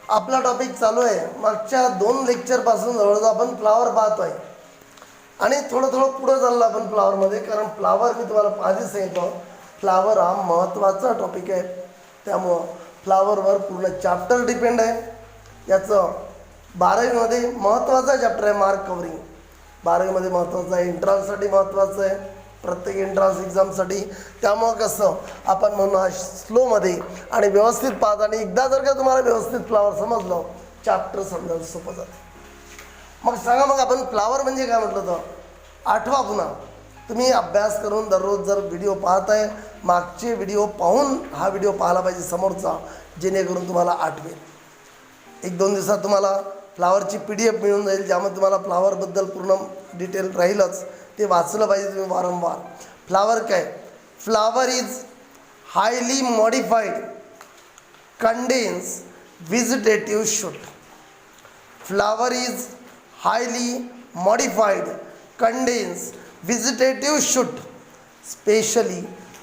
आपला टॉपिक चालू आहे. मागच्या 2 लेक्चरपासून जवळजवळ आपण फ्लावर पाहतोय आणि थोडं थोडं पुढं चाललं आपण फ्लावरमध्ये. कारण फ्लावर मी तुम्हाला आधीच सांगितलं, फ्लावर हा महत्त्वाचा टॉपिक आहे. त्यामुळं फ्लावरवर पूर्ण चॅप्टर डिपेंड आहे. याचं 12वीमध्ये महत्त्वाचा चॅप्टर आहे मार्क कव्हरिंग. 12वीमध्ये महत्त्वाचं आहे, एंट्रान्ससाठी महत्त्वाचं आहे, प्रत्येक एंट्रान्स एक्झामसाठी. त्यामुळं कसं आपण म्हणून हा स्लोमध्ये आणि व्यवस्थित पाहत, आणि एकदा जर का तुम्हाला व्यवस्थित फ्लावर समजलं, चॅप्टर समजायला सोपं जातं. मग सांगा, मग आपण फ्लावर म्हणजे काय म्हटलं तर आठवा. पुन्हा तुम्ही अभ्यास करून दररोज जर व्हिडिओ पाहताय, मागचे व्हिडिओ पाहून हा व्हिडिओ पाहायला पाहिजे समोरचा, जेणेकरून तुम्हाला आठवेल. 1-2 दिवसात तुम्हाला फ्लावरची PDF मिळून जाईल, ज्यामध्ये तुम्हाला फ्लावरबद्दल पूर्ण डिटेल राहीलच. ते वाचलं पाहिजे तुम्ही वारंवार. फ्लावर काय? Flower is highly modified condense vegetative shoot. Flower is highly modified condense vegetative shoot specially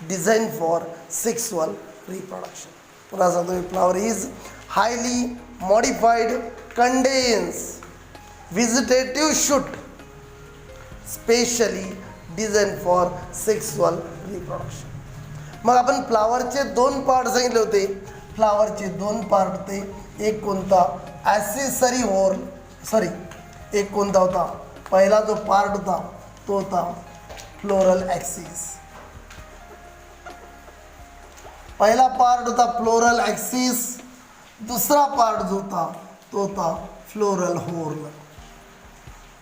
design for sexual reproduction. पुन्हा सांगतो मी, flower is highly modified condense vegetative shoot specially design for sexual reproduction. मग आपण फ्लावरचे 2 part सांगितले होते. फ्लावरचे 2 part होते. एक कोणता? ॲसेसरी होल, एक कोणता होता? पहिला जो पार्ट होता तो होता फ्लोरल ॲक्सिस. पहिला पार्ट होता फ्लोरल ॲक्सिस. दुसरा पार्ट जो होता तो होता फ्लोरल होर्न.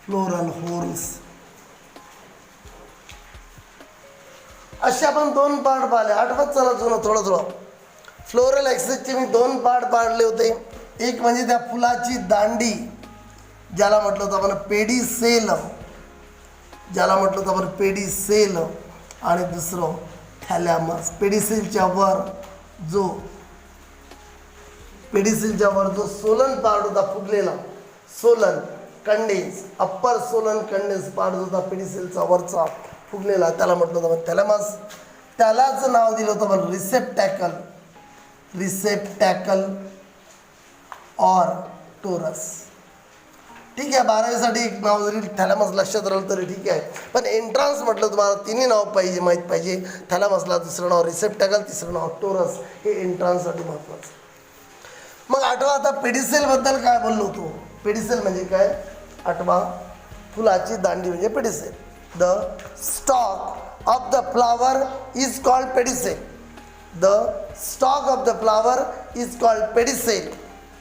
फ्लोरल होर्न्स. असे आपण 2 पार्ट पाहिले. आठवत चला जुनं थोडं. फ्लोरल ॲक्सिसचे मी 2 पार्ट पाडले होते. एक म्हणजे त्या फुलाची दांडी, ज्याला म्हटलं होतं आपण पेडिसेल, आणि दुसरं थॅलॅमस. पेडिसेलच्या वर जो सोलन पार्ट होता फुगलेला, swollen condense, upper swollen condense part होता पेडिसेलचा वरचा फुगलेला, त्याला म्हटलं होतं आपण थॅलॅमस. त्यालाच नाव दिलं होतं आपण रिसेप्टॅकल ऑर टोरस. ठीक आहे, 12वीसाठी एक नाव जरी थॅलॅमस लक्षात राहिलं तरी ठीक आहे. पण एंट्रान्स म्हटलं तुम्हाला 3 नाव माहीत पाहिजे. थॅलॅमसला दुसरं नाव रिसेप्टॅकल, तिसरं नाव टोरस. हे एंट्रान्ससाठी महत्त्वाचं. मग आठवा, आता पेडिसेलबद्दल काय बोललो होतो. पेडिसेल म्हणजे काय? आठवा, फुलाची दांडी म्हणजे pedicel. The stalk of the flower is called pedicel.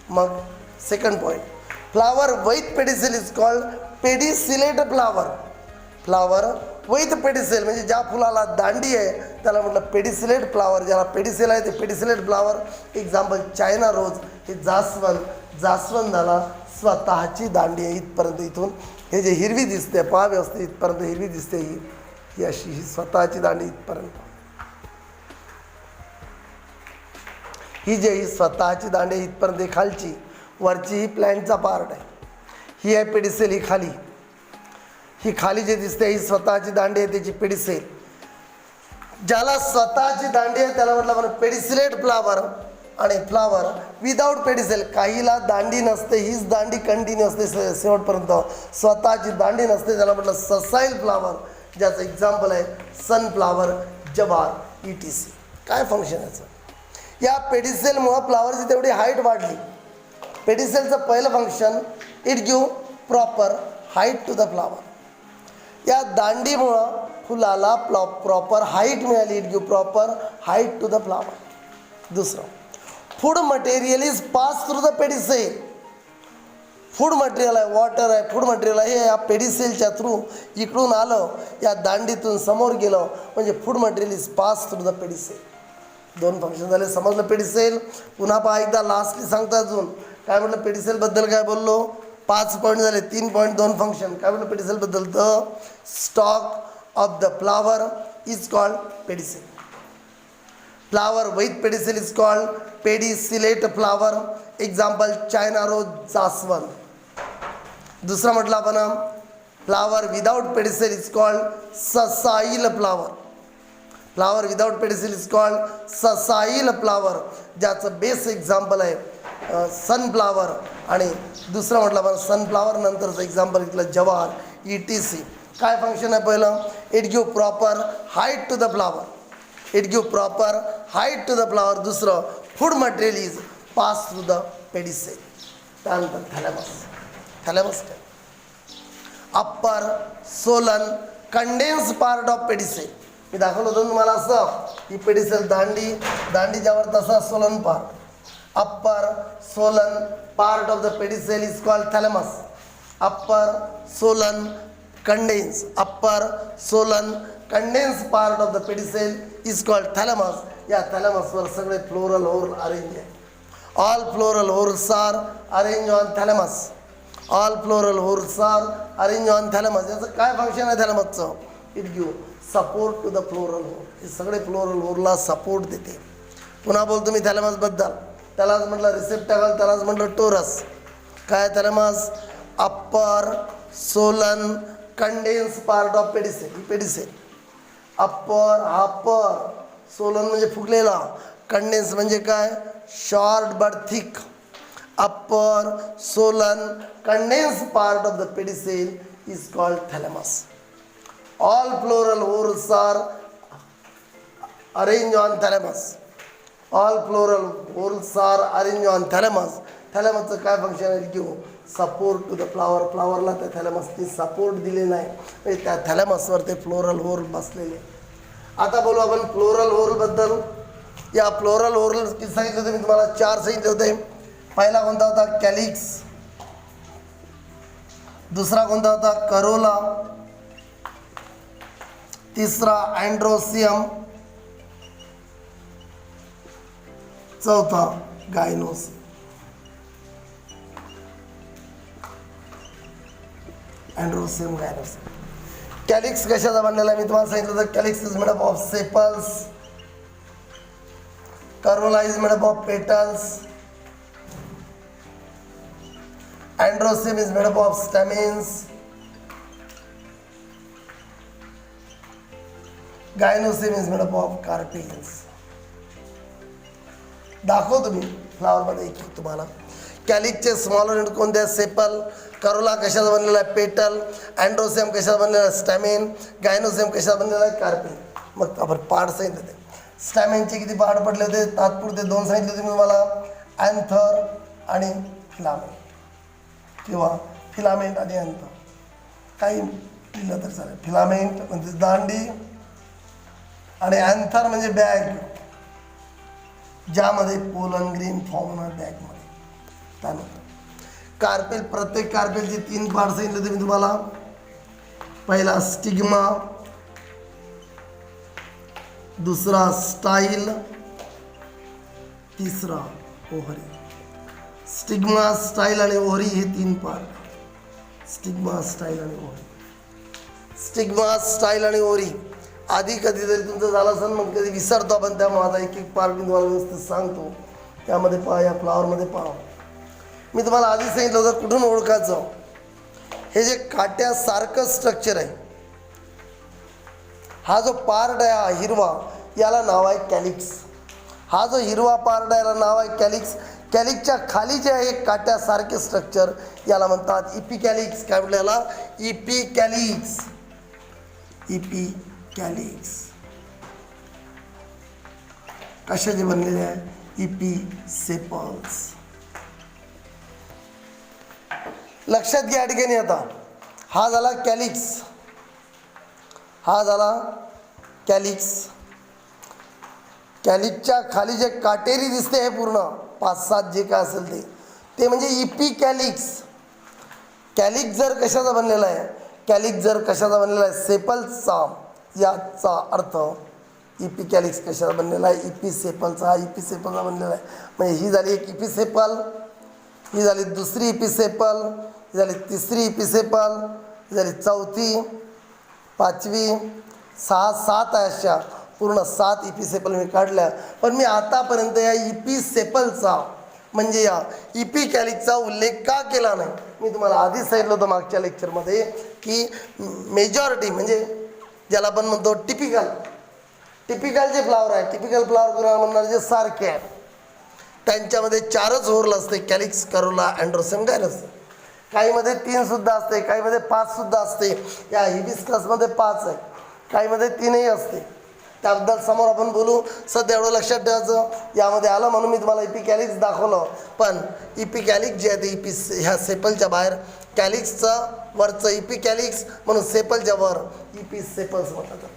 मग second point, flower with pedicel is called pedicellate flower. Flower with pedicel म्हणजे ज्या फुलाला दांडी आहे त्याला म्हटलं पेडिसिलेट फ्लावर. ज्याला पेडिसेल आहे ते पेडिसिलेट फ्लावर. एक्झाम्पल चायना रोज, हे जास्वंदाला स्वतःची दांडी आहे इथपर्यंत. इथून हे जे हिरवी दिसते, पहा व्यवस्थित, इथपर्यंत हिरवी दिसते, ही अशी ही स्वतःची दांडी इथपर्यंत. ही स्वतःची दांडी इथपर्यंत, खालची, वरची ही प्लॅन्टचा पार्ट आहे. ही आहे पेडिसेल. ही खाली जे दिसते ही स्वतःची दांडी आहे, त्याची पेडिसेल. ज्याला स्वतःची दांडी आहे त्याला म्हटलं आपण पेडिसिलेट फ्लावर. आणि फ्लावर विदाऊट पेडिसेल, काहीला दांडी नसते, हीच दांडी कंटिन्यू असते शेवटपर्यंत, स्वतःची दांडी नसते, त्याला म्हटलं ससाईल फ्लावर. ज्याचं एक्झाम्पल आहे सनफ्लावर, जवार, ETC. काय फंक्शन याचं? या पेडिसेलमुळं फ्लावरची तेवढी हाईट वाढली. पेडिसेलचं पहिलं function, it give proper height to the flower. या दांडीमुळं फुलाला प्रॉपर हाईट मिळाली. It give proper height to the flower. दुसरं, food material is pass through the pedicel. Food material आहे, वॉटर आहे, फूड मटेरियल आहे, हे या पेडिसेलच्या थ्रू इकडून आलं, या दांडीतून समोर गेलं, म्हणजे food material is pass through the pedicel. 2 function झाले. समजलं पेडिसेल? पुन्हा पहा एकदा, लास्टली सांगता अजून काय म्हटलं पेडिसेलबद्दल, काय बोललो? 5 पॉईंट झाले. 3 पॉईंट 2 फंक्शन. काय म्हटलं पेडिसेलबद्दल? The stalk of the flower is called pedicel. Flower with pedicel is called pedicellate flower. Example China rose, जास्वंद. दुसरा म्हटलं आपण flower without pedicel is called sessile flower. Flower without pedicel is called sessile flower, ज्याचं best example आहे sunflower आणि दुसरं म्हटलं आपण सनफ्लावर नंतरचं एक्झाम्पल घेतलं जवार ETC. काय फंक्शन आहे पहिलं, it give proper height to the flower, it give proper height to the flower. दुसरं food material is pass through the pedicel. त्यानंतर थॅलॅमस, थॅलॅमस काय upper swollen condense part of pedicel. मी दाखवलं होतं तुम्हाला असं ही पेडिसेल दांडी, दांडी ज्यावर तसा swollen part. Upper swollen part of the pedicel is called thalamus. Upper swollen condense, upper swollen condense part of the pedicel is called thalamus. या थॅलॅमसवर सगळे फ्लोरल होल अरेंज आहे. All floral whorls are arrange on thalamus. All floral whorls are arrange on thalamus. याचं काय function आहे थॅलॅमसचं, it give support to the floral whorl. हे सगळे फ्लोरल होलला सपोर्ट देते. पुन्हा बोलतो मी थॅलॅमसबद्दल. त्यालाच म्हटलं रिसेप्टॅकल, त्यालाच म्हटलं टोरस. काय thalamus, upper swollen condense part of pedicel. ही पेडिसेल अप्पर, अप्पर सोलन म्हणजे फुगलेला, कंडेन्स म्हणजे काय short but thick. Upper swollen condense part of the pedicel is called thalamus. All floral whorls are arrange on thalamus. All floral whorls are arrange on thalamus. थॅलॅमसचं काय function आहे, घेऊ support to the flower. फ्लावरला त्या थॅलॅमसनी support दिलेला आहे, म्हणजे त्या थॅलॅमसवर ते फ्लोरल होल बसलेले. आता बोलू आपण फ्लोरल होलबद्दल. या फ्लोरल होल किती सांगितले होते मी तुम्हाला, 4 सांगितले होते. पहिला कोणता होता कॅलिक्स, दुसरा कोणता होता करोला, तिसरा अँड्रोसियम, चौथा गायनोसियम. अँड्रोसियम गायनोसियम. कॅलिक्स कशाचा बनलेला आहे मी तुम्हाला सांगितलं होतं. Calyx is made up of sepals, corolla is made up of petals, androecium is made up of stamens, gynoecium is made up of carpels. दाखवतो मी फ्लावरमध्ये एक एक तुम्हाला. कॅलिकचे स्मॉलर युनिट कोणते आहेत, सेपल. करोला कशाचा बनलेला आहे, पेटल. अँड्रोसियम कशाचा बनलेला आहे, स्टॅमिन. गायनोसियम कशाचा बनलेला आहे, कार्पेल. मग आपण पार्ट सांगितले होते. स्टॅमिनचे किती पार्ट पडले होते, तात्पुरते 2 सांगितले होते मी तुम्हाला, अँथर आणि फिलामेंट, किंवा फिलामेंट आणि अँथर काही दिलं तर चालेल. फिलामेंट म्हणजे दांडी आणि अँथर म्हणजे बॅग, ज्यामध्ये पोलन ग्रीन फॉर्म होणार बॅगमध्ये. त्यानंतर कार्पेल, प्रत्येक कार्पेलचे 3 पार्ट सांगितले होते मी तुम्हाला. पहिला स्टिग्मा, दुसरा स्टाईल, तिसरा ओहरी. स्टिग्मा, स्टाईल आणि ओहरी हे 3 पार्ट. स्टिग्मा, स्टाईल आणि ओहरी. स्टिग्मा, स्टाईल आणि ओहरी आधी कधीतरी तुमचं झालं असेल, मग कधी विसरतो आपण, त्यामुळे आता एक एक पार्ट मी तुम्हाला व्यवस्थित सांगतो. त्यामध्ये पहा, या फ्लावरमध्ये पहा. मी तुम्हाला आधी सांगितलं होतं कुठून ओळखायचं. हे जे काट्यासारखं स्ट्रक्चर आहे, हा जो पार्ट आहे हा हिरवा, याला नाव आहे कॅलिक्स. हा जो हिरवा पार्ट आहे याला नाव आहे कॅलिक्स. कॅलिक्सच्या खाली जे आहे काट्यासारखे स्ट्रक्चर याला म्हणतात इपिकॅलिक्स. काय म्हटलं याला, इपिकॅलिक्स. इपिकॅलिक्स कशाचे बनलेले आहे, इपिसेपल्स. लक्षात घ्या ठिकाणी. आता हा झाला कॅलिक्स, हा झाला कॅलिक्स. कॅलिक्सच्या खाली जे काटेरी दिसते हे पूर्ण 5-7 जे काय असेल ते म्हणजे इपिकॅलिक्स. कॅलिक्स जर कशाचा बनलेला आहे, कॅलिक्स जर कशाचा बनलेला आहे, सेपल्सचा, याचा अर्थ इपिकॅलिक्स कशाचा बनलेला आहे, इपिसेपलचा. हा इपिसेपलचा बनलेला आहे. म्हणजे ही झाली एक इपिसेपल, ही झाली दुसरी इपिसेपल, ही झाली तिसरी इपिसेपल, ही झाली चौथी, 5वी, 6-7 आहे. अशा पूर्ण 7 इपिसेपल मी काढल्या. पण मी आतापर्यंत या इपिसेपलचा म्हणजे या इपिकॅलिक्सचा उल्लेख का केला नाही. मी तुम्हाला आधीच सांगितलं होतं मागच्या लेक्चरमध्ये की मेजॉरिटी म्हणजे ज्याला आपण म्हणतो टिपिकल जे फ्लावर आहे, टिपिकल फ्लावर कोणाला म्हणणार, जे सारखे आहे. त्यांच्यामध्ये 4च होर्ल असते, कॅलिक्स, करोला, अँड्रोसेम, गायनोसेम. काहीमध्ये 3 सुद्धा असते, काहीमध्ये 5 सुद्धा असते. या हिबिस्कसमध्ये 5 आहे, काहीमध्ये 3ही असते. त्याबद्दल समोर आपण बोलू. सध्या एवढं लक्षात ठेवायचं, यामध्ये आलं म्हणून मी तुम्हाला इपिकॅलिक्स दाखवलं. पण इपिकॅलिक्स जे आहे ते ह्या सेपलच्या बाहेर, कॅलिक्सचं वरचं इपिकॅलिक्स म्हणून सेपलच्या वर इपिसेपल्स म्हणतात.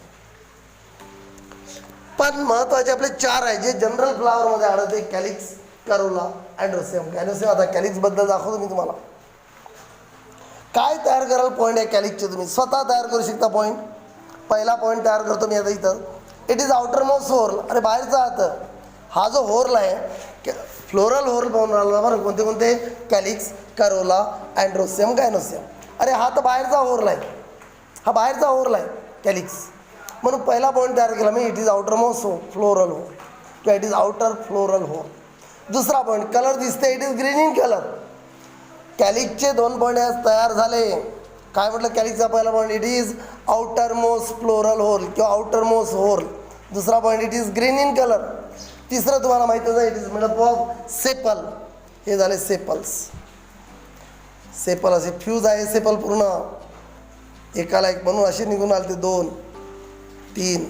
पण महत्त्वाचे आपले 4 आहे जे जनरल फ्लावरमध्ये आढळते, कॅलिक्स, करोला, अँड्रोसेम, गायनोसेम. आता कॅलिक्सबद्दल दाखवतो मी तुम्हाला. काय तयार कराल पॉईंट आहे कॅलिक्सचे, तुम्ही स्वतः तयार करू शकता पॉईंट. पहिला पॉईंट तयार करतो मी आता इथं. It is outermost whorl. अरे बाहेरचा हात, हा जो होर्ल आहे फ्लोरल होर्ल म्हणून राहिला बरं. कोणते कोणते? Calyx, corolla, androecium, gynoecium. अरे हा तर बाहेरचा होर्ल आहे, हा बाहेरचा होर्ल आहे कॅलिक्स. म्हणून पहिला पॉईंट तयार केला मी, it is outermost floral whorl किंवा it is outer floral whorl. दुसरा पॉईंट, कलर दिसते, it is green in colour. कॅलिक्सचे 2 पॉईंट तयार झाले. काय म्हटलं कॅलिक्सचा पहिला point, it is outermost floral whorl किंवा आउटर मोस्ट होल. दुसरा point, it is green in colour. तिसरं तुम्हाला माहितीच आहे, it is made up of sepal. हे झाले सेपल्स. सेपल असे फ्यूज आहे सेपल पूर्ण, एकाला एक म्हणून असे निघून आले ते 2, 3,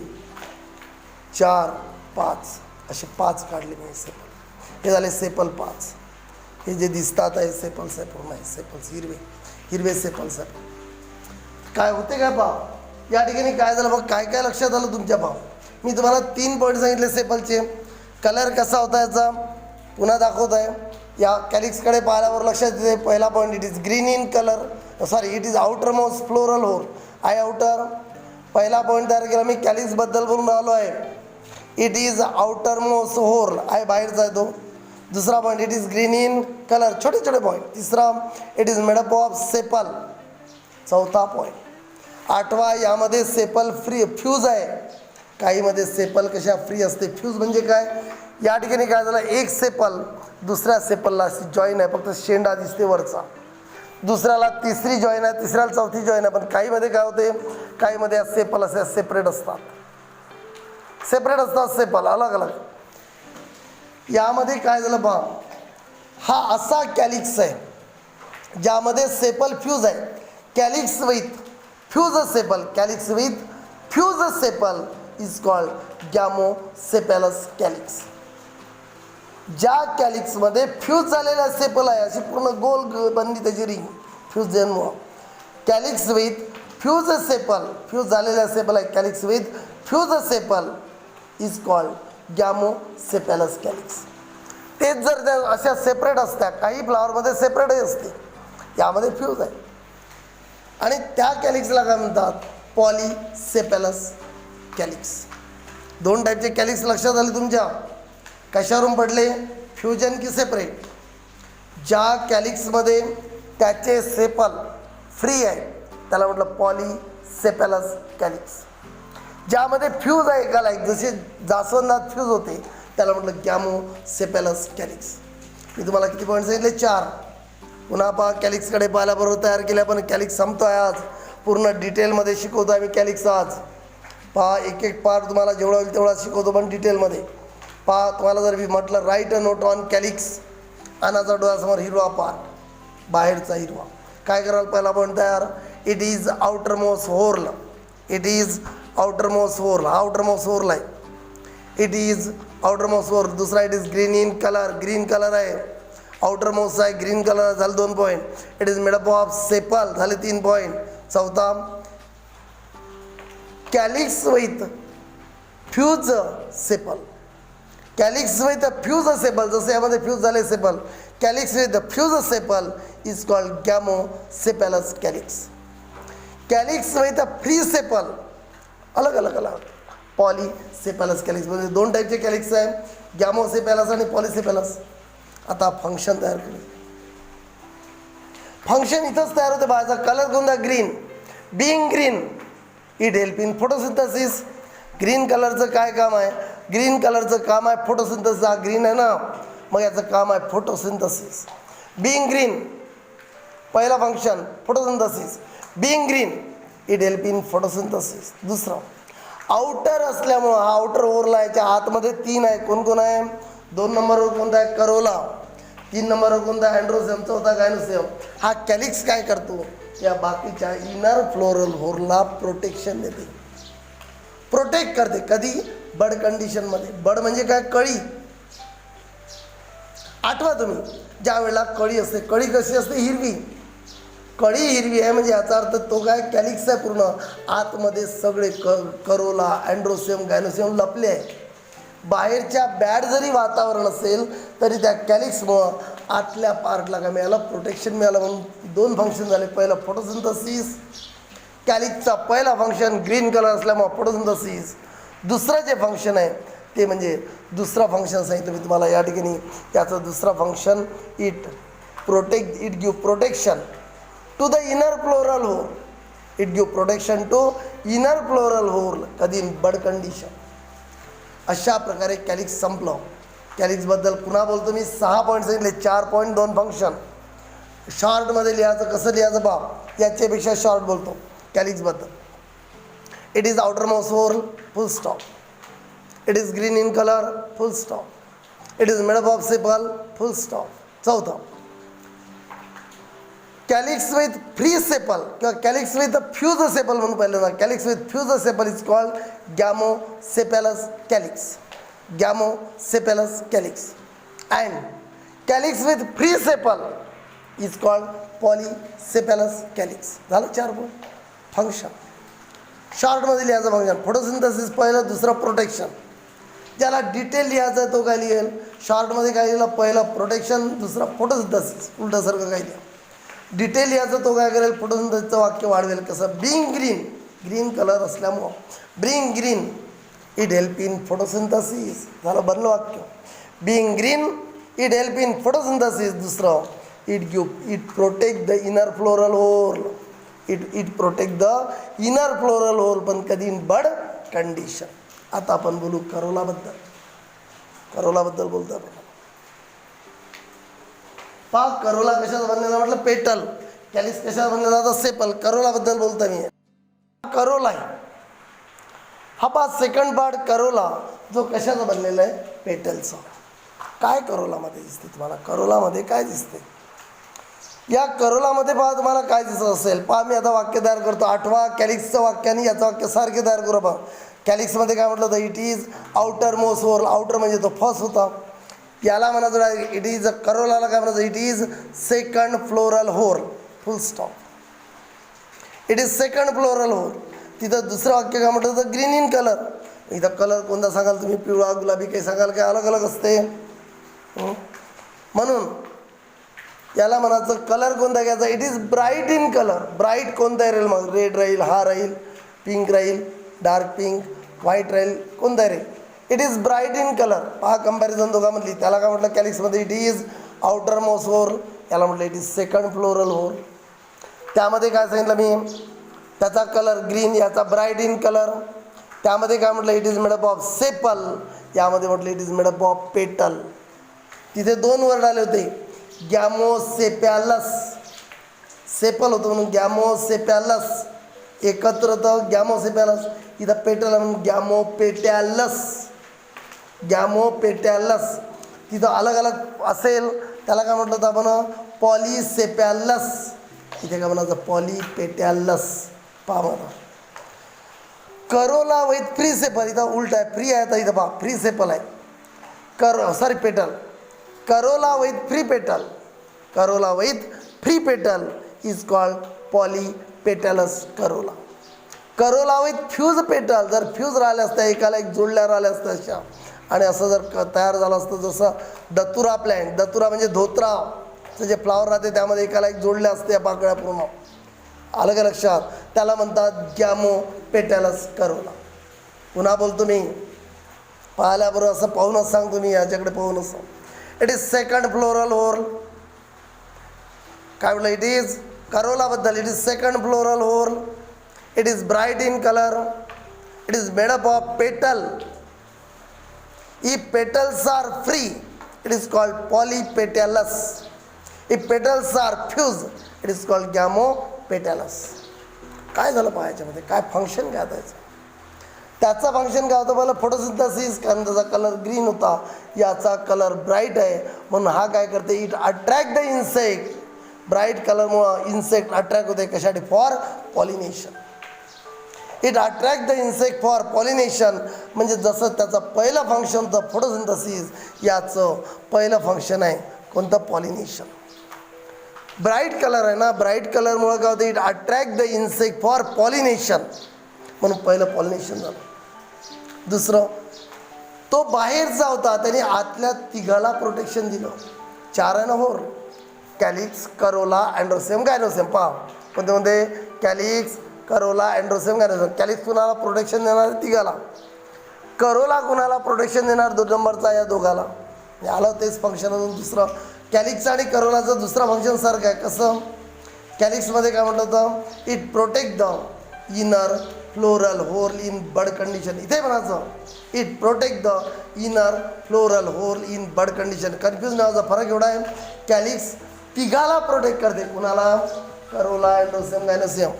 4, 5 असे 5 काढले मी सेपल. हे झाले सेपल 5. हे जे दिसतात आहे सेपल्स आहे पूर्ण आहे, सेपल्स हिरवे हिरवे सेपल्स आहे. काय होते काय पहा, या ठिकाणी काय झालं बघ, काय काय लक्षात आलं तुमच्या पहा. मी तुम्हाला 3 पॉईंट सांगितले सेपलचे. कलर कसा होता याचा पुन्हा दाखवत आहे. या कॅलिक्सकडे पाहिल्यावर लक्षात येते. पहिला point, it is green in colour, sorry it is outermost floral whorl, आय आउटर. पहिला पॉईंट तयार केला मी, कॅलिक्सबद्दल बोलून राहिलो आहे. It is outermost whorl, आय बाहेरचा आहे तो. दुसरा point, it is green in colour, छोटे छोटे पॉईंट. तिसरा, it is made up of sepal. चौथा पॉईंट. 8वा, यामध्ये सेपल फ्री फ्यूज आहे. काहीमध्ये सेपल कशा फ्री असते. फ्यूज म्हणजे काय, या ठिकाणी काय झालं, एक सेपल दुसऱ्या सेपलला जॉईन आहे, फक्त शेंडा दिसते वरचा. दुसऱ्याला तिसरी जॉईन आहे, तिसऱ्याला चौथी जॉईन आहे. पण काहीमध्ये काय होते, काहीमध्ये सेपल असे सेपरेट असतात, सेपरेट असतात सेपल अलग अलग. यामध्ये काय झालं पहा, हा असा कॅलिक्स आहे ज्यामध्ये सेपल फ्यूज आहे. Calyx with fuse sepal, calyx with fuse sepal is called gamosepalous calyx. ज्या कॅलिक्समध्ये फ्यूज झालेला सेपल आहे, अशी पूर्ण गोल बनली त्याची रिंग फ्यूज जन्म. Calyx with fuse sepal, fuse झालेला सेपल आहे, calyx with fuse sepal is called gamosepalous calyx. तेच जर त्या अशा सेपरेट असत्या, काही फ्लावरमध्ये सेपरेटही असते, यामध्ये फ्यूज आहे. आणि त्या कॅलिक्सला काय म्हणतात, पॉलीसेपेलस कॅलिक्स. 2 टाईपचे कॅलिक्स लक्षात आले तुमच्या. कशावरून पडले, फ्युजन की सेपरेट. ज्या कॅलिक्समध्ये त्याचे सेपल फ्री आहे त्याला म्हटलं पॉलीसेपेलस कॅलिक्स. ज्यामध्ये फ्यूज आहे एकाला एक, जसे जास्वंदात फ्यूज होते, त्याला म्हटलं गॅमोसेपेलस कॅलिक्स. मी तुम्हाला किती पॉईंट सांगितले, 4. पुन्हा पहा, कॅलिक्सकडे पाहिल्याबरोबर तयार केल्या, पण कॅलिक्स संपतो आहे आज. पूर्ण डिटेलमध्ये शिकवतो आहे मी कॅलिक्स आज. पहा, एक एक पार्ट तुम्हाला जेवढा होईल तेवढा शिकवतो, पण डिटेलमध्ये पहा. तुम्हाला जर मी म्हटलं write a note on calyx, अनाचा डोळ्यासमोर हिरवा पार्ट, बाहेरचा हिरवा. काय कराल, पहिला पॉईंट तयार, it is outermost whorl. It is outermost whorl, हा आउटर मोस्ट होर्ल आहे. It is outermost whorl. दुसरा, it is green in colour, green colour आहे, आउटर मोस्ट आहे, ग्रीन कलर झाले 2 point. It is made up of sepal झाले 3 point. चौथा, calyx with fuse sepal, calyx with fuse sepal, जसे यामध्ये fuse झाले sepal, calyx with fuse sepal is called gamosepalous calyx. Calyx with free sepal, अलग अलग अलग, पॉलीसेपेलस calyx. म्हणजे 2 टाईपचे कॅलिक्स आहे, गॅमोसेपेलस आणि पॉलीसेपेलस. आता फंक्शन तयार केले. फंक्शन इथंच तयार होते बाहेरचा. कलर कोणता, green. Being green it help in photosynthesis. Green कलरचं काय काम आहे, ग्रीन कलरचं काम आहे फोटोसिंथेसिस. हा ग्रीन आहे ना, मग याचं काम आहे फोटोसिंथेसिस. बिईंग ग्रीन, पहिला function photosynthesis. Being green it help in photosynthesis. दुसरा, आउटर असल्यामुळं, हा आउटर ओरला, याच्या आतमध्ये 3 आहे. कोण कोण आहे, 2 नंबरवर कोणता आहे करोला, 3 नंबरवर कोणता आहे अँड्रोसियम, चौथा गायनोसियम. हा कॅलिक्स काय करतो, या बाकीच्या इनर फ्लोरल होलला प्रोटेक्शन देते, प्रोटेक्ट करते. कधी, बड कंडिशनमध्ये. बड म्हणजे काय, कळी. आठवा तुम्ही, ज्या वेळेला कळी असते, कळी कशी असते, हिरवी. कळी हिरवी आहे म्हणजे याचा अर्थ तो काय, कॅलिक्स आहे पूर्ण. आतमध्ये सगळे करोला, अँड्रोसियम, गायनोसियम लपले आहे. बाहेरच्या बॅड जरी वातावरण असेल तरी त्या कॅलिक्समुळं आतल्या पार्टला काय मिळालं, प्रोटेक्शन मिळालं. म्हणून 2 फंक्शन झाले. पहिलं फोटोसिंथेसिस, कॅलिक्सचा पहिला फंक्शन ग्रीन कलर असल्यामुळं फोटोसिंथेसिस. दुसरं जे फंक्शन आहे ते म्हणजे दुसरा फंक्शन सांगितलं मी तुम्हाला या ठिकाणी. याचं दुसरा function, it give protection to the inner floral whorl. It give protection to inner floral whorl. कधी, बड कंडिशन. अशा प्रकारे कॅलिक्स संपलं. कॅलिक्सबद्दल पुन्हा बोलतो मी. 6 पॉईंट सांगितले, 4 पॉईंट 2 फंक्शन. शॉर्टमध्ये लिहायचं, कसं लिहायचं बा, याच्यापेक्षा शॉर्ट बोलतो कॅलिक्सबद्दल. It is outermost whorl, full stop. It is green in colour, full stop. It is made up of sepal, full stop. चौथा, कॅलिक्स विथ फ्री सेपल किंवा कॅलिक्स विथ फ्यूज सेपल म्हणून पाहिलं ना. Calyx with fuse sepal is called gamosepalous calyx. Gamosepalous calyx. And calyx with free sepal is called polysepalous calyx. झालं 4 function. शॉर्टमध्ये लिहायचं function, photosynthesis पहिलं, दुसरं प्रोटेक्शन. ज्याला डिटेल लिहायचं आहे तो काय लिहेल, शॉर्टमध्ये काय लिहिलं, पहिलं प्रोटेक्शन, दुसरं फोटोसिंथेसिस. उलटंसारखं काय लिहा. डिटेल याचं तो काय करेल, फोटोसिंथेसिसचं वाक्य वाढवेल. कसं, बिंग ग्रीन, ग्रीन कलर असल्यामुळं being green it help in photosynthesis. झालं, बनलं वाक्य. Being green it help in photosynthesis. दुसरं, it protect the inner floral whorl. It protect the inner floral whorl, पण कधी, इन बड कंडिशन. आता आपण बोलू करोलाबद्दल. करोलाबद्दल बोलतो आपण. करोला कशाचा बनलेला म्हटलं, पेटल. कॅलिक्स कशाचा बनलेला होता, सेपल. करोलाबद्दल बोलतो मी. करोला आहे हा सेकंड पार्ट करोला, जो कशाचा बनलेला आहे, पेटलचा. काय करोलामध्ये दिसते तुम्हाला, करोलामध्ये काय दिसते, या करोलामध्ये पहा तुम्हाला काय दिसत असेल. पहा, मी आता वाक्य तयार करतो. 8वा कॅलिक्सचं वाक्य आणि याचं वाक्य सारखे तयार करू. पहा, कॅलिक्समध्ये काय म्हटलं होतं, it is outermost whorl. Outer म्हणजे तो फर्स्ट होता. याला म्हणायचं, इट इज करोलाला काय म्हणायचं, it is second floral whorl, full stop. It is second floral whorl. तिथं दुसरं वाक्य काय म्हटलं होतं, ग्रीन इन कलर. इथं कलर कोणता सांगाल तुम्ही, पिवळा, गुलाबी, काही सांगाल, काय अलग अलग असते. म्हणून याला म्हणायचं कलर कोणता घ्यायचा, it is bright in colour. Bright कोणता राहील मग, रेड राहील, हा राहील, पिंक राहील, डार्क पिंक, व्हाईट राहील, कोणता राहील, it is bright in colour. पहा कंपॅरिझन दोघांमधली. त्याला काय म्हटलं, कॅलिक्समध्ये it is outermost whorl, याला म्हटलं it is second floral whorl. त्यामध्ये काय सांगितलं मी, त्याचा कलर ग्रीन, याचा ब्राईट इन कलर. त्यामध्ये काय म्हटलं, it is made up of sepal, यामध्ये म्हटलं it is made up of petal. तिथे 2 वर्ड आले होते, गॅमोसेपॅलस. सेपल होतं म्हणून गॅमोसेपॅलस, एकत्र होतं गॅमोसेपॅलस. इथं पेटल म्हणून गॅमोपेटॅलस. गॅमोपेटॅलस. तिथं अलग अलग असेल त्याला काय म्हटलं होतं आपण, पॉलीसेपॅलस. इथे काय म्हणायचं, पॉलीपेटॅलस. पहा मला, करोला विथ फ्री सेपल. इथं उलट आहे, फ्री आहे. तर इथं पहा, फ्री सेपल आहे, petal. Corolla with free petal. Corolla with free petal is called polypetalous corolla. Corolla with fuse petal. जर फ्यूज राहिल्या असत्या, एकाला एक जोडल्या राहिल्या असत्या अशा, आणि असं जर तयार झालं असतं, जसं दतुरा प्लॅन्ट. दतुरा म्हणजे धोत्रा, जे फ्लावर राहते त्यामध्ये एकाला एक जोडल्या असते पाकळ्या पूर्ण. आलं का लक्षात, त्याला म्हणतात गॅमोपेटॅलस करोला. पुन्हा बोलतो मी, पाहिल्याबरोबर असं पाहूनच सांगतो मी, याच्याकडे पाहूनच. It is second floral whorl. काय म्हटलं, इट इज करोलाबद्दल, it is second floral whorl. It is bright in colour. It is made up of petal. If petals are free, it is called polypetalous. If petals are fused, it is called gamopetalous. काय झालं पाहायच्यामध्ये, काय function काय त्याचं. त्याचं function काय होतं मला photosynthesis, कारण त्याचा कलर ग्रीन होता, याचा कलर ब्राईट आहे म्हणून हा काय करते, it attract the insect. Bright कलरमुळं इन्सेक्ट अट्रॅक्ट होते कशासाठी, for pollination. It attract the insect for pollination, म्हणजे जसं त्याचं पहिलं फंक्शन होतं फोटोसिंथेसिस, याचं पहिलं फंक्शन आहे कोणतं, पॉलिनेशन. ब्राईट कलर आहे ना, ब्राईट कलरमुळं काय होतं, it attract the insect for pollination, म्हणून पहिलं पॉलिनेशन झालं. दुसरं, तो बाहेरचा होता, त्याने आतल्या तिघाला प्रोटेक्शन दिलं. 4 आहे ना होर, कॅलिक्स, करोला, अँड्रोसेम, गायनोसेम. पहा कोणते कोणते, कॅलिक्स, करोला, अँड्रोसेम, गायनोसेम. कॅलिक्स कुणाला प्रोटेक्शन देणार, तिघाला. करोला कुणाला प्रोटेक्शन देणार, 2 नंबरचा, या दोघाला. आलं तेच फंक्शन अजून दुसरं. कॅलिक्स आणि करोलाचं दुसरं फंक्शन सारखं आहे. कसं, कॅलिक्समध्ये काय म्हटलं होतं, it protect the inner floral whorl in bud condition. इथे म्हणायचं, it protect the inner floral whorl in bud condition. Confuse नावाचा फरक एवढा आहे, कॅलिक्स तिघाला प्रोटेक्ट करते, कुणाला, करोला, अँड्रोसेम, गायनोसेम.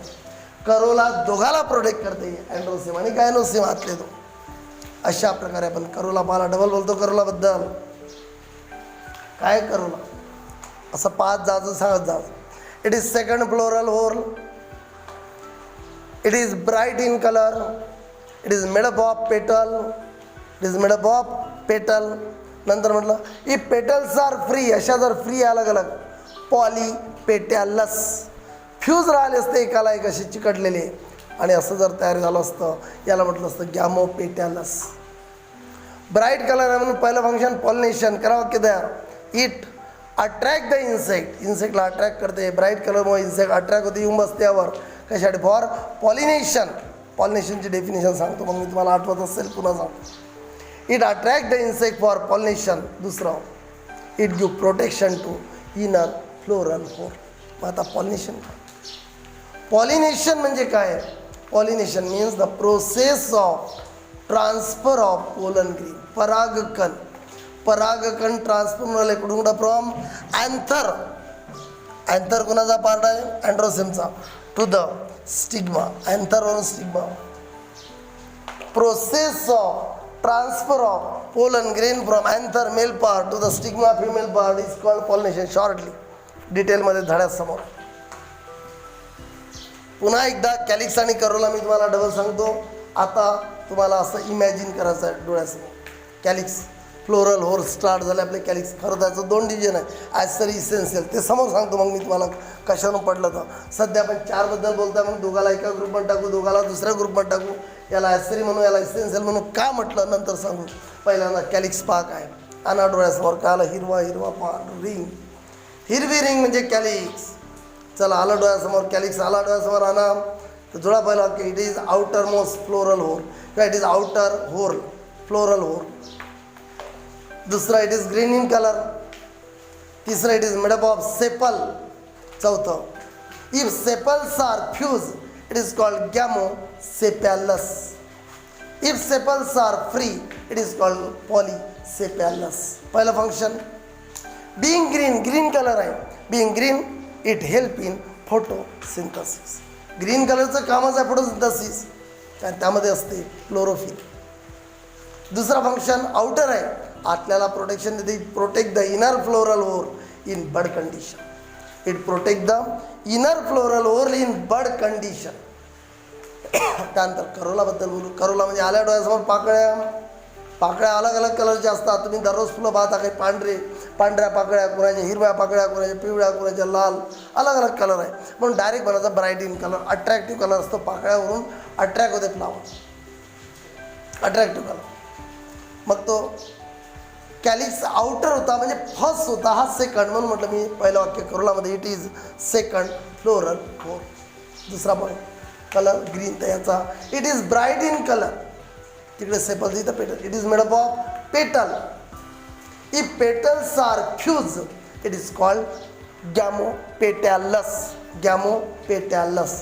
करोला दोघाला प्रोटेक्ट करते, अँड्रोसेम आणि गायनोसेम आतले 2. अशा प्रकारे आपण करोला पाला, डबल बोलतो करोलाबद्दल. काय करोला असं 5 जायचं सांगत जायचं. It is second floral whorl, it is bright in colour, it is made up of petal, it is made up of petal. नंतर म्हटलं, इफ पेटल्स आर फ्री, अशा जर फ्री अलग अलग, पॉलीपेटॅलस. फ्यूज राहिले असते एकाला एक असे चिकटलेले, आणि असं जर तयार झालं असतं, याला म्हटलं असतं गॅमोपेटॅलस. ब्राईट कलर आहे म्हणून पहिलं फंक्शन पॉलिनेशन. करा वाक्य तयार, इट अट्रॅक्ट द इन्सेक्ट, इन्सेक्टला अट्रॅक्ट करते. ब्राईट कलरमुळे इन्सेक्ट अट्रॅक्ट होते, येऊन बसते यावर, कशासाठी, फॉर पॉलिनेशन. पॉलिनेशनची डेफिनेशन सांगतो, मग मी तुम्हाला आठवत असेल पुन्हा सांगतो. It attract the insect for pollination. दुसरं, it give protection to inner floral whorl. मग आता पॉलिनेशन, पॉलिनेशन म्हणजे काय, pollination means the process of transfer of pollen grain. परागकण, परागकण ट्रान्सफर मिळाले कुठून कुठं, फ्रॉम अँथर. अँथर कोणाचा पार्ट आहे, अँड्रोसेमचा, टू द स्टिग्मा. अँथरवरून stigma. Process of transfer of pollen grain from anther male part to the stigma female part is called pollination. Shortly, डिटेलमध्ये धड्यासमोर. पुन्हा एकदा कॅलिक्स आणि करोला मी तुम्हाला डबल सांगतो. आता तुम्हाला असं इमॅजिन करायचं आहे डोळ्यासमोर. कॅलिक्स फ्लोरल होल स्टार्ट झाले आपले कॅलिक्स. खरं त्याचं 2 डिव्हिजन आहे, ॲसेरी इसेन्शियल. ते समोर सांगतो मग मी तुम्हाला कशानं पडलं तर. सध्या आपण 4 बद्दल बोलता, मग दोघाला एका ग्रुपमध्ये टाकू, दोघाला दुसऱ्या ग्रुपमध्ये टाकू. याला ॲसेरी म्हणू, याला इसेन्शियल म्हणू. का म्हटलं नंतर सांगू. पहिल्यांदा कॅलिक्स पाक आहे, आणा डोळ्यासमोर. काय आलं, हिरवा हिरवा पाक, रिंग, हिरवी रिंग म्हणजे कॅलिक्स. चला आलं डोळ्यासमोर, कॅलिक्स आला डोळ्यासमोर. आणा तर जुळा पहिला की it is outermost floral whorl, किंवा it is outer whorl floral whorl. दुसरा, it is green in colour. तिसरं, it is made up of sepal. चौथं, if sepals are fuse it is called gamosepalous. If sepals are free it is called polysepalous. पहिलं function, being green, green colour आहे. Being green it help in photosynthesis. Green कलरचं कामच आहे photosynthesis, कारण त्यामध्ये असते chlorophyll. दुसरा फंक्शन आउटर आहे, आतल्याला प्रोटेक्शन देते. It protect the inner floral whorl in bud condition. It protect the inner floral whorl in bud condition. त्यानंतर करोलाबद्दल बोलू. करोला म्हणजे आल्या डोळ्यासमोर पाकळ्या. पाकळ्या अलग अलग कलरच्या असतात. तुम्ही दररोज फुलं पाहता, काही पांढऱ्या पाकळ्या, कोणाच्या हिरव्या पाकळ्या, कोणाच्या पिवळ्या, कोणाच्या लाल, अलग अलग कलर आहे. म्हणून डायरेक्ट म्हणायचं bright in colour. Attractive colour असतो, पाकळ्यावरून अट्रॅक्ट होते फ्लावर, अट्रॅक्टिव्ह कलर. मग तो कॅलिक्स आउटर होता, म्हणजे फर्स्ट होता, हा सेकंड. म्हणून म्हटलं मी पहिलं वाक्य करोलामध्ये, it is second floral whorl. दुसरा पॉईंट, कलर ग्रीन. तर याचा it is bright in colour. तिकडे सेपल, इथं petal. It is made up of petal. If petals are fuse it is called gamopetalous. Gamopetalous.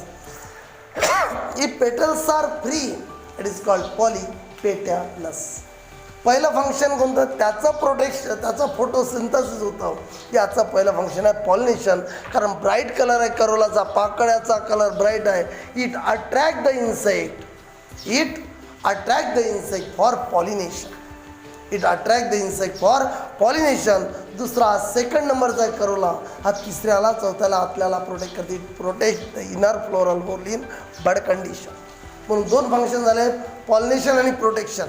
If petals are free it is called polypetalous. पहिलं function कोणतं, त्याचं protection, त्याचं photosynthesis होतं. याचं पहिलं function आहे पॉलिनेशन. कारण ब्राईट कलर आहे करोलाचा, पाकळ्याचा कलर ब्राईट आहे. It attract the insect. It attract the insect for pollination. It attract the insect for pollination. दुसरा सेकंड नंबरचा करोला हा तिसऱ्याला चौथ्याला आपल्याला प्रोटेक्ट करते. Protect the inner floral whorl in bud condition. म्हणून दोन फंक्शन झाले, पॉलिनेशन आणि प्रोटेक्शन.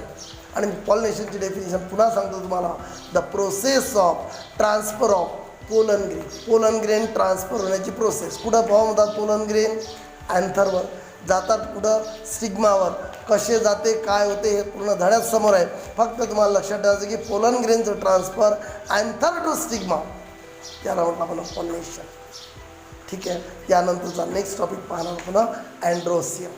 आणि पॉलिनेशनची डेफिनेशन पुन्हा सांगतो तुम्हाला. The process of transfer of pollen grain. Pollen grain transfer होण्याची प्रोसेस. कुठं फॉर्म होतात पोलन ग्रेन? अँथरवर जातात. कुठं? स्टिग्मावर. कसे जाते, काय होते हे पूर्ण धड्यात समोर आहे. फक्त तुम्हाला लक्षात ठेवायचं की पोलन ग्रेनचं ट्रान्सफर अँथर टू स्टिग्मा, त्याला म्हटलं आपण पॉलिनेशन. ठीक आहे. यानंतरचा नेक्स्ट टॉपिक पाहणार पुन्हा अँड्रोसियम.